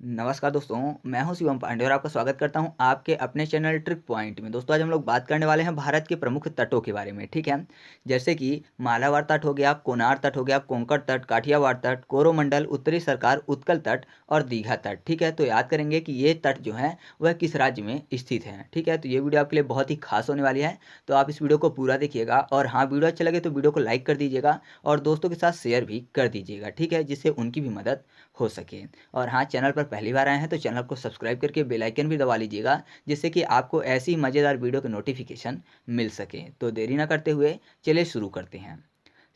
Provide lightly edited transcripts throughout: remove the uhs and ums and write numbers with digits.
नमस्कार दोस्तों, मैं हूं शिवम पांडे और आपका स्वागत करता हूं आपके अपने चैनल ट्रिक पॉइंट में। दोस्तों आज हम लोग बात करने वाले हैं भारत के प्रमुख तटों के बारे में। ठीक है, जैसे कि मालाबार तट हो गया, कोनार तट हो गया, कोंकण तट, काठियावाड़ तट, कोरोमंडल, उत्तरी सरकार, उत्कल तट और दीघा तट। ठीक है, तो याद करेंगे कि ये तट जो है वह किस राज्य में स्थित है। ठीक है, तो ये वीडियो आपके लिए बहुत ही खास होने वाली है, तो आप इस वीडियो को पूरा देखिएगा। और हाँ, वीडियो अच्छा लगे तो वीडियो को लाइक कर दीजिएगा और दोस्तों के साथ शेयर भी कर दीजिएगा। ठीक है, जिससे उनकी भी मदद हो सके। और हाँ, चैनल पर पहली बार आए हैं तो चैनल को सब्सक्राइब करके बेल आइकन भी दबा लीजिएगा, जिससे कि आपको ऐसी मज़ेदार वीडियो के नोटिफिकेशन मिल सके। तो देरी ना करते हुए चलिए शुरू करते हैं।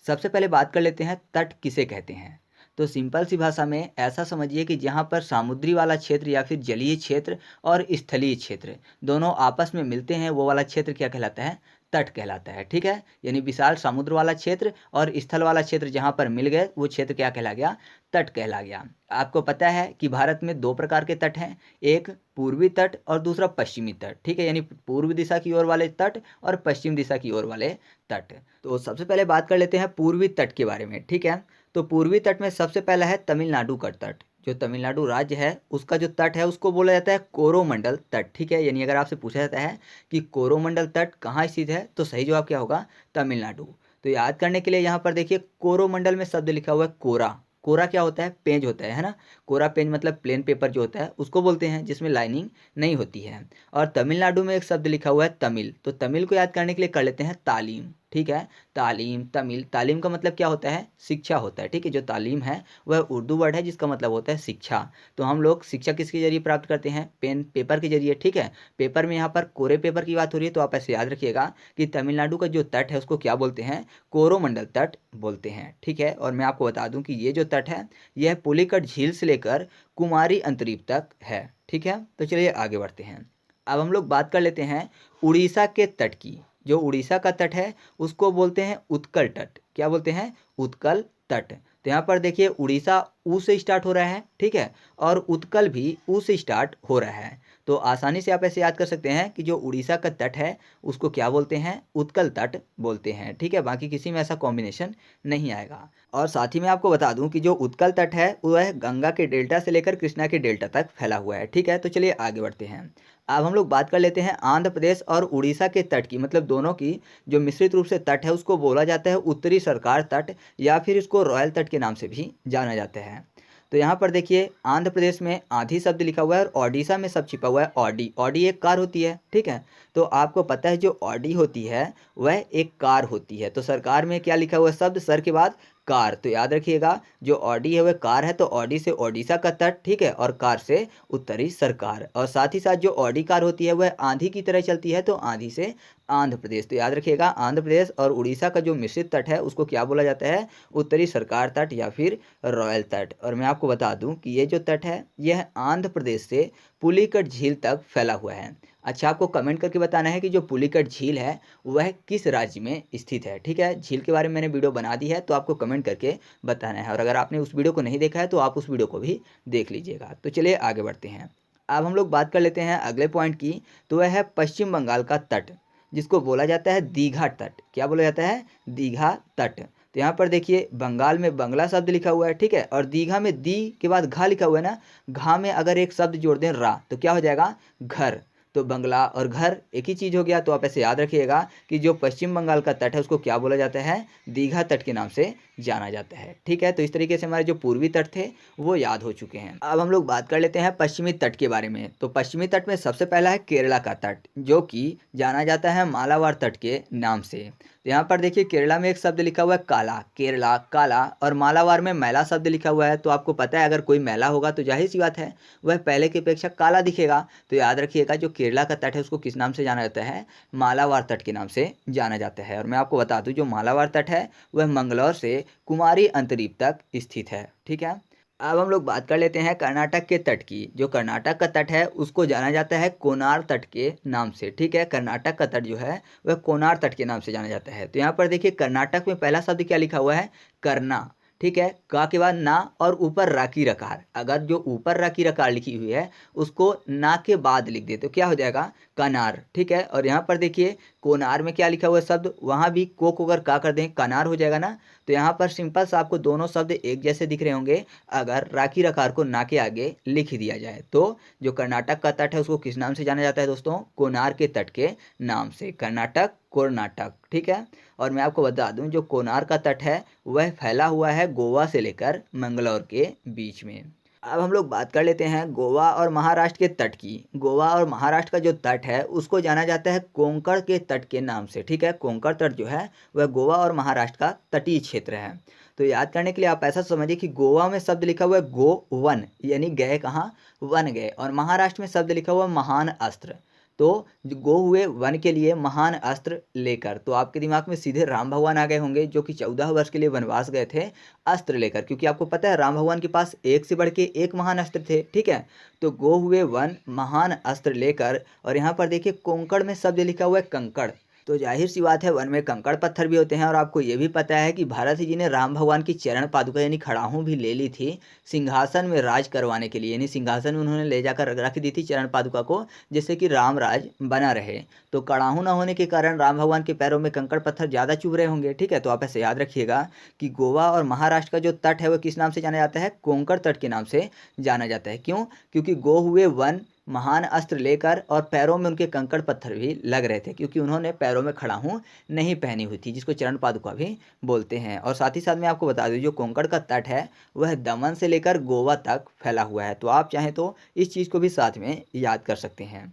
सबसे पहले बात कर लेते हैं तट किसे कहते हैं। तो सिंपल सी भाषा में ऐसा समझिए कि जहाँ पर समुद्री वाला क्षेत्र या फिर जलीय क्षेत्र और स्थलीय क्षेत्र दोनों आपस में मिलते हैं, वो वाला क्षेत्र क्या कहलाता है? तट कहलाता है। ठीक है, यानी विशाल समुद्र वाला क्षेत्र और स्थल वाला क्षेत्र जहाँ पर मिल गए वो क्षेत्र क्या कहला गया? तट कहला गया। आपको पता है कि भारत में दो प्रकार के तट हैं, एक पूर्वी तट और दूसरा पश्चिमी तट। ठीक है, यानी पूर्व दिशा की ओर वाले तट और पश्चिम दिशा की ओर वाले तट। तो सबसे पहले बात कर लेते हैं पूर्वी तट के बारे में। ठीक है, तो पूर्वी तट में सबसे पहला है तमिलनाडु का तट। जो तमिलनाडु राज्य है उसका जो तट है उसको बोला जाता है कोरोमंडल तट। ठीक है, यानी अगर आपसे पूछा जाता है कि कोरोमंडल तट कहाँ स्थित है तो सही जवाब क्या होगा? तमिलनाडु। तो याद करने के लिए यहाँ पर देखिए कोरोमंडल में शब्द लिखा हुआ है कोरा। कोरा क्या होता है? पेज होता है ना। कोरा पेज मतलब प्लेन पेपर जो होता है उसको बोलते हैं, जिसमें लाइनिंग नहीं होती है। और तमिलनाडु में एक शब्द लिखा हुआ है तमिल। तो तमिल को याद करने के लिए कर लेते हैं तालीम। ठीक है, तालीम, तमिल। तालीम का मतलब क्या होता है? शिक्षा होता है। ठीक है, जो तालीम है वह उर्दू वर्ड है जिसका मतलब होता है शिक्षा। तो हम लोग शिक्षा किसके जरिए प्राप्त करते हैं? पेन पेपर के जरिए। ठीक है, पेपर में यहाँ पर कोरे पेपर की बात हो रही है, तो आप ऐसे याद रखिएगा कि तमिलनाडु का जो तट है उसको क्या बोलते हैं? कोरोमंडल तट बोलते हैं। ठीक है, और मैं आपको बता दूं कि ये जो तट है यह पुलिकट झील से लेकर कुमारी अंतरीप तक है। ठीक है, तो चलिए आगे बढ़ते हैं। अब हम लोग बात कर लेते हैं उड़ीसा के तट की। जो उड़ीसा का तट है उसको बोलते हैं उत्कल तट। क्या बोलते हैं? उत्कल तट। तो यहाँ पर देखिए उड़ीसा ऊ से स्टार्ट हो रहा है। ठीक है, और उत्कल भी ऊ से स्टार्ट हो रहा है। तो आसानी से आप ऐसे याद कर सकते हैं कि जो उड़ीसा का तट है उसको क्या बोलते हैं? उत्कल तट बोलते हैं। ठीक है, बाकी किसी में ऐसा कॉम्बिनेशन नहीं आएगा। और साथ ही मैं आपको बता दूं कि जो उत्कल तट है वह गंगा के डेल्टा से लेकर कृष्णा के डेल्टा तक फैला हुआ है। ठीक है, तो चलिए आगे बढ़ते हैं। अब हम लोग बात कर लेते हैं आंध्र प्रदेश और उड़ीसा के तट की, मतलब दोनों की जो मिश्रित रूप से तट है उसको बोला जाता है उत्तरी सरकार तट, या फिर इसको रॉयल तट के नाम से भी जाना जाता है। तो यहाँ पर देखिए आंध्र प्रदेश में आंधी शब्द लिखा हुआ है और ओडिशा में शब्द छिपा हुआ है ऑडी। ऑडी एक कार होती है। ठीक है, तो आपको पता है जो ऑडी होती है वह एक कार होती है। तो सरकार में क्या लिखा हुआ है शब्द? सर के बाद कार। तो याद रखिएगा जो ऑडी है वह कार है, तो ऑडी से ओडिशा का तट। ठीक है, और कार से उत्तरी सरकार। और साथ ही साथ जो ऑडी कार होती है वह आंधी की तरह चलती है, तो आंधी से आंध्र प्रदेश। तो याद रखिएगा आंध्र प्रदेश और उड़ीसा का जो मिश्रित तट है उसको क्या बोला जाता है? उत्तरी सरकार तट या फिर रॉयल तट। और मैं आपको बता दूं कि ये जो तट है यह आंध्र प्रदेश से पुलिकट झील तक फैला हुआ है। अच्छा, आपको कमेंट करके बताना है कि जो पुलिकट झील है वह किस राज्य में स्थित है। ठीक है, झील के बारे में मैंने वीडियो बना दी है, तो आपको कमेंट करके बताना है। और अगर आपने उस वीडियो को नहीं देखा है तो आप उस वीडियो को भी देख लीजिएगा। तो चलिए आगे बढ़ते हैं। अब हम लोग बात कर लेते हैं अगले पॉइंट की, तो वह है पश्चिम बंगाल का तट, जिसको बोला जाता है दीघा तट। क्या बोला जाता है? दीघा तट। तो यहाँ पर देखिए बंगाल में बंगला शब्द लिखा हुआ है। ठीक है, और दीघा में दी के बाद घा लिखा हुआ है ना। घा में अगर एक शब्द जोड़ दें रा तो क्या हो जाएगा? घर। तो बंगला और घर एक ही चीज़ हो गया। तो आप ऐसे याद रखिएगा कि जो पश्चिम बंगाल का तट है उसको क्या बोला जाता है? दीघा तट के नाम से जाना जाता है। ठीक है, तो इस तरीके से हमारे जो पूर्वी तट थे वो याद हो चुके हैं। अब हम लोग बात कर लेते हैं पश्चिमी तट के बारे में। तो पश्चिमी तट में सबसे पहला है केरला का तट, जो कि जाना जाता है मालाबार तट के नाम से। तो यहाँ पर देखिए केरला में एक शब्द लिखा हुआ है काला। केरला काला, और मालाबार में मैला शब्द लिखा हुआ है। तो आपको पता है अगर कोई मैला होगा तो जाहिर सी बात है वह पहले की अपेक्षा काला दिखेगा। तो याद रखिएगा जो केरला का तट है उसको किस नाम से जाना जाता है? मालाबार तट के नाम से जाना जाता है। और मैं आपको बता दूं जो मालाबार तट है वह मंगलौर से कुमारी अंतरीप तक स्थित है। ठीक है, अब हम लोग बात कर लेते हैं कर्नाटक के तट की। जो कर्नाटक का तट है उसको जाना जाता है कोनार तट के नाम से। ठीक है, कर्नाटक का तट जो है वह कोनार तट के नाम से जाना जाता है। तो यहाँ पर देखिए कर्नाटक में पहला शब्द क्या लिखा हुआ है? करना। ठीक है, का के बाद ना और ऊपर रा की रकार। अगर जो ऊपर रा की रकार लिखी हुई है उसको ना के बाद लिख दे तो क्या हो जाएगा? कनार। ठीक है, और यहाँ पर देखिए कोनार में क्या लिखा हुआ है शब्द? वहाँ भी को अगर का कर दें कनार हो जाएगा ना। तो यहाँ पर सिंपल सा आपको दोनों शब्द एक जैसे दिख रहे होंगे अगर राखी रखार को ना के आगे लिख दिया जाए। तो जो कर्नाटक का तट है उसको किस नाम से जाना जाता है दोस्तों? कोनार के तट के नाम से, कर्नाटक कर्नाटक, ठीक है। और मैं आपको बता दूं जो कोनार का तट है वह फैला हुआ है गोवा से लेकर मंगलौर के बीच में। अब हम लोग बात कर लेते हैं गोवा और महाराष्ट्र के तट की। गोवा और महाराष्ट्र का जो तट है उसको जाना जाता है कोंकण के तट के नाम से, ठीक है। कोंकण तट जो है वह गोवा और महाराष्ट्र का तटीय क्षेत्र है। तो याद करने के लिए आप ऐसा समझिए कि गोवा में शब्द लिखा हुआ है गो वन, यानी गए कहाँ? वन गए। और महाराष्ट्र में शब्द लिखा हुआ है महान अस्त्र। तो जो गो हुए वन के लिए, महान अस्त्र लेकर। तो आपके दिमाग में सीधे राम भगवान आ गए होंगे जो कि 14 वर्ष के लिए वनवास गए थे अस्त्र लेकर, क्योंकि आपको पता है राम भगवान के पास एक से बढ़ के एक महान अस्त्र थे, ठीक है। तो गो हुए वन महान अस्त्र लेकर। और यहाँ पर देखिए कोंकण में शब्द लिखा हुआ है कंकड़। तो जाहिर सी बात है वन में कंकड़ पत्थर भी होते हैं। और आपको ये भी पता है कि भारत जी ने राम भगवान की चरण पादुका यानी खड़ाहूँ भी ले ली थी सिंहासन में राज करवाने के लिए, यानी सिंहासन में उन्होंने ले जाकर रख दी थी चरण पादुका को, जिससे कि राम राज बना रहे। तो कड़ाहूँ न होने के कारण राम भगवान के पैरों में कंकड़ पत्थर ज़्यादा चुभ रहे होंगे, ठीक है। तो आप ऐसे याद रखिएगा कि गोवा और महाराष्ट्र का जो तट है वो किस नाम से जाना जाता है? कोंकण तट के नाम से जाना जाता है। क्यों? क्योंकि गो हुए वन महान अस्त्र लेकर और पैरों में उनके कंकड़ पत्थर भी लग रहे थे, क्योंकि उन्होंने पैरों में खड़ाहूँ नहीं पहनी हुई थी, जिसको चरण पादुका भी बोलते हैं। और साथ ही साथ मैं आपको बता दूं जो कोंकण का तट है वह दमन से लेकर गोवा तक फैला हुआ है। तो आप चाहें तो इस चीज़ को भी साथ में याद कर सकते हैं।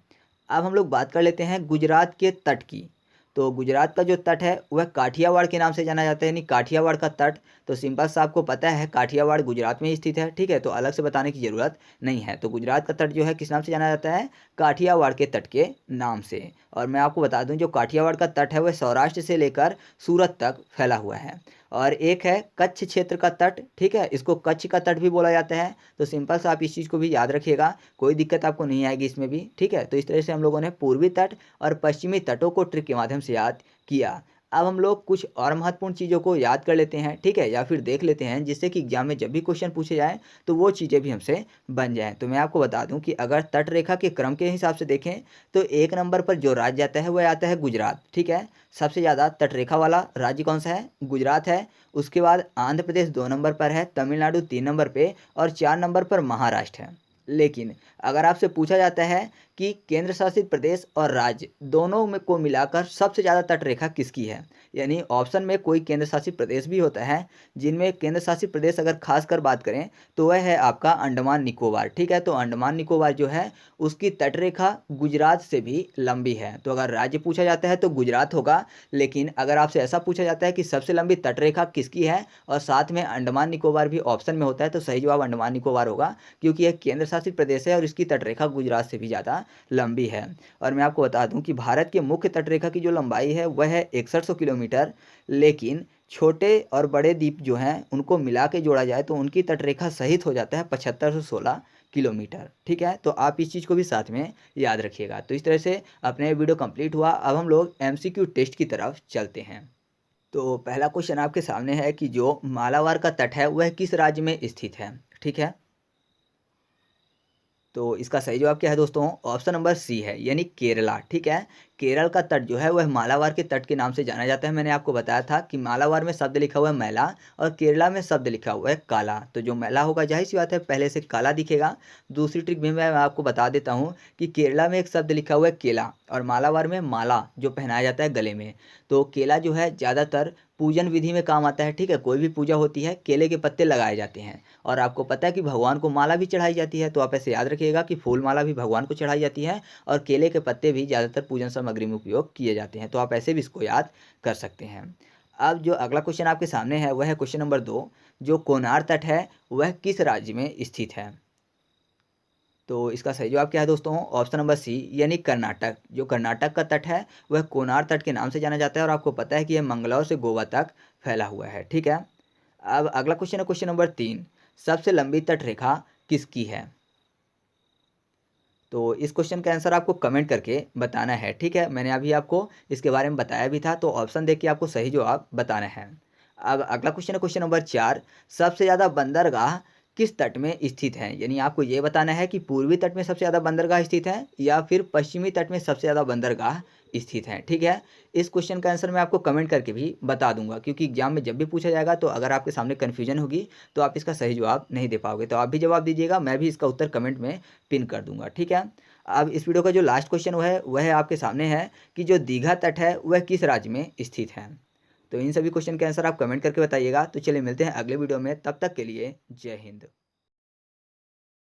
अब हम लोग बात कर लेते हैं गुजरात के तट की। तो गुजरात का जो तट है वह काठियावाड़ के नाम से जाना जाता है, यानी काठियावाड़ का तट। तो सिंपल सा आपको पता है काठियावाड़ गुजरात में ही स्थित है, ठीक है। तो अलग से बताने की ज़रूरत नहीं है। तो गुजरात का तट जो है किस नाम से जाना जाता है? काठियावाड़ के तट के नाम से। और मैं आपको बता दूं जो काठियावाड़ का तट है वह सौराष्ट्र से लेकर सूरत तक फैला हुआ है। और एक है कच्छ क्षेत्र का तट, ठीक है, इसको कच्छ का तट भी बोला जाता है। तो सिंपल सा आप इस चीज़ को भी याद रखिएगा, कोई दिक्कत आपको नहीं आएगी इसमें भी, ठीक है। तो इस तरह से हम लोगों ने पूर्वी तट और पश्चिमी तटों को ट्रिक के माध्यम से याद किया। अब हम लोग कुछ और महत्वपूर्ण चीज़ों को याद कर लेते हैं, ठीक है, या फिर देख लेते हैं, जिससे कि एग्जाम में जब भी क्वेश्चन पूछे जाएँ तो वो चीज़ें भी हमसे बन जाएँ। तो मैं आपको बता दूं कि अगर तट रेखा के क्रम के हिसाब से देखें तो 1 नंबर पर जो राज्य आता है वह आता है गुजरात, ठीक है। सबसे ज़्यादा तट रेखा वाला राज्य कौन सा है? गुजरात है। उसके बाद आंध्र प्रदेश 2 नंबर पर है, तमिलनाडु 3 नंबर पे और 4 नंबर पर महाराष्ट्र है। लेकिन अगर आपसे पूछा जाता है कि केंद्र शासित प्रदेश और राज्य दोनों में को मिलाकर सबसे ज़्यादा तट रेखा किसकी है, यानी ऑप्शन में कोई केंद्र शासित प्रदेश भी होता है, जिनमें केंद्र शासित प्रदेश अगर खासकर बात करें तो वह है आपका अंडमान निकोबार, ठीक है। तो अंडमान निकोबार जो है उसकी तट रेखा गुजरात से भी लंबी है। तो अगर राज्य पूछा जाता है तो गुजरात होगा, लेकिन अगर आपसे ऐसा पूछा जाता है कि सबसे लंबी तट रेखा किसकी है और साथ में अंडमान निकोबार भी ऑप्शन में होता है, तो सही जवाब अंडमान निकोबार होगा, क्योंकि यह केंद्र शासित प्रदेश है और इसकी तट रेखा गुजरात से भी ज़्यादा लंबी है। और मैं आपको बता दूं कि भारत के मुख्य तटरेखा की जो लंबाई है वह है 6100 किलोमीटर, लेकिन छोटे और बड़े द्वीप जो हैं उनको मिला के जोड़ा जाए तो उनकी तटरेखा सहित हो जाता है 7516 किलोमीटर, ठीक है। तो आप इस चीज़ को भी साथ में याद रखिएगा। तो इस तरह से अपने वीडियो कंप्लीट हुआ। अब हम लोग MCQ टेस्ट की तरफ चलते हैं। तो पहला क्वेश्चन आपके सामने है कि जो मालाबार का तट है वह किस राज्य में स्थित है, ठीक है। तो इसका सही जवाब क्या है दोस्तों? ऑप्शन नंबर सी है, यानी केरला, ठीक है। केरल का तट जो है वह मालाबार के तट के नाम से जाना जाता है। मैंने आपको बताया था कि मालाबार में शब्द लिखा हुआ है मैला और केरला में शब्द लिखा हुआ है काला। तो जो मैला होगा जाहिर सी बात है पहले से काला दिखेगा। दूसरी ट्रिक भी मैं आपको बता देता हूँ कि केरला में एक शब्द लिखा हुआ है केला और मालाबार में माला जो पहनाया जाता है गले में। तो केला जो है ज़्यादातर पूजन विधि में काम आता है, ठीक है। कोई भी पूजा होती है केले के पत्ते लगाए जाते हैं। और आपको पता है कि भगवान को माला भी चढ़ाई जाती है। तो आप ऐसे याद रखिएगा कि फूल माला भी भगवान को चढ़ाई जाती है और केले के पत्ते भी ज़्यादातर पूजन सामग्री में उपयोग किए जाते हैं। तो आप ऐसे भी इसको याद कर सकते हैं। अब जो अगला क्वेश्चन आपके सामने है वह है क्वेश्चन नंबर 2, जो कोनार तट है वह किस राज्य में स्थित है। तो इसका सही जवाब क्या है दोस्तों? ऑप्शन नंबर सी, यानी कर्नाटक। जो कर्नाटक का तट है वह कोनार तट के नाम से जाना जाता है और आपको पता है कि यह मंगलौर से गोवा तक फैला हुआ है, ठीक है। अब अगला क्वेश्चन है क्वेश्चन नंबर 3, सबसे लंबी तट रेखा किसकी है। तो इस क्वेश्चन का आंसर आपको कमेंट करके बताना है, ठीक है। मैंने अभी आपको इसके बारे में बताया भी था, तो ऑप्शन देख के आपको सही जवाब बताना है। अब अगला क्वेश्चन है क्वेश्चन नंबर 4, सबसे ज़्यादा बंदरगाह किस तट में स्थित है। यानी आपको ये बताना है कि पूर्वी तट में सबसे ज़्यादा बंदरगाह स्थित है या फिर पश्चिमी तट में सबसे ज़्यादा बंदरगाह स्थित हैं। ठीक है, इस क्वेश्चन का आंसर मैं आपको कमेंट करके भी बता दूंगा, क्योंकि एग्जाम में जब भी पूछा जाएगा तो अगर आपके सामने कन्फ्यूजन होगी तो आप इसका सही जवाब नहीं दे पाओगे। तो आप भी जवाब दीजिएगा, मैं भी इसका उत्तर कमेंट में पिन कर दूंगा। ठीक है, अब इस वीडियो का जो लास्ट क्वेश्चन वह आपके सामने है कि जो दीघा तट है वह किस राज्य में स्थित है। तो इन सभी क्वेश्चन के आंसर आप कमेंट करके बताइएगा। तो चलिए मिलते हैं अगले वीडियो में, तब तक के लिए जय हिंद।